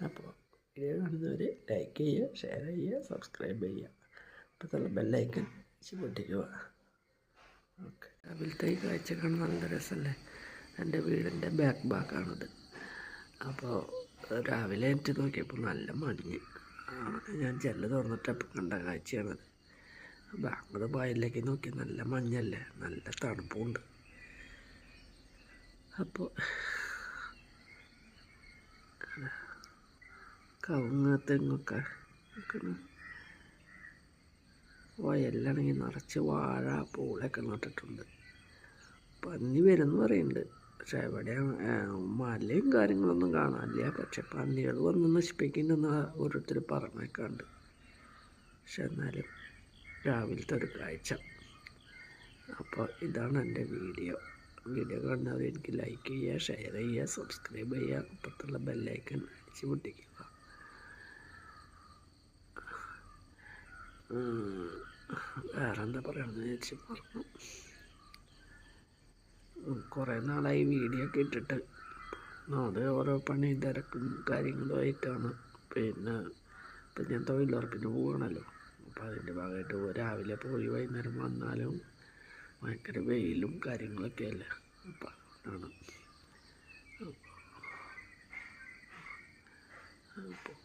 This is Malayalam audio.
അപ്പോൾ വീഡിയോ കാണുന്നവർ ലൈക്ക് ചെയ്യുക, ഷെയർ ചെയ്യുക, സബ്സ്ക്രൈബ് ചെയ്യുക. അപ്പോൾ തന്നെ ബെല്ലൈക്കൻ പൊട്ടിക്കുക. ഓക്കെ, രാവിലത്തെ ഈ കാഴ്ച കാണാൻ നല്ല രസമല്ലേ? എൻ്റെ വീടിൻ്റെ ബാക്ക് ഭാഗമാണിത്. അപ്പോൾ രാവിലെ എനിക്ക് നോക്കിയപ്പോൾ നല്ല മഞ്ഞ്. ഞാൻ ജനൽ തുറന്നിട്ടപ്പോൾ കണ്ട കാഴ്ചയാണത്. ബാങ്ക് പായലിലേക്ക് നോക്കി നല്ല മഞ്ഞല്ലേ, നല്ല തണുപ്പുണ്ട്. അപ്പോൾ കവുങ്ങ് തെങ്ങൊക്കെ വയലിലാണെങ്കിൽ നിറച്ച് വാഴ പൂളൊക്കെ നട്ടിട്ടുണ്ട്. പന്നി വരുമെന്ന് പറയുന്നുണ്ട്, പക്ഷേ എവിടെ മലയും കാര്യങ്ങളൊന്നും കാണാനില്ല. പക്ഷെ പന്നികൾ വന്ന് നശിപ്പിക്കുന്നെന്ന് ഓരോരുത്തർ പറഞ്ഞേക്കാണ്ട്. പക്ഷെ എന്നാലും രാവിലത്തെ ഒരു കാഴ്ച. അപ്പോൾ ഇതാണ് എൻ്റെ വീഡിയോ കാണുന്നവർ എനിക്ക് ലൈക്ക് ചെയ്യുക, ഷെയർ ചെയ്യുക, സബ്സ്ക്രൈബ് ചെയ്യുക. അപ്പുറത്തുള്ള ബെല്ലൈക്കൺ അടിച്ച് പൊട്ടിക്കുക. വേറെന്താ പറയണമെന്ന് വെച്ച് പറഞ്ഞു. കുറേ നാളായി വീഡിയോ ഒക്കെ ഇട്ടിട്ട്. അത് ഓരോ പണി തിരക്കും കാര്യങ്ങളുമായിട്ടാണ്. പിന്നെ ഇപ്പം ഞാൻ തൊഴിലുറപ്പിന് പോകണമല്ലോ. അപ്പോൾ അതിൻ്റെ ഭാഗമായിട്ട് രാവിലെ പോയി വൈകുന്നേരം വന്നാലും ഭയങ്കര വെയിലും കാര്യങ്ങളൊക്കെ അല്ലേ. അപ്പം അതുകൊണ്ടാണ്. അപ്പോൾ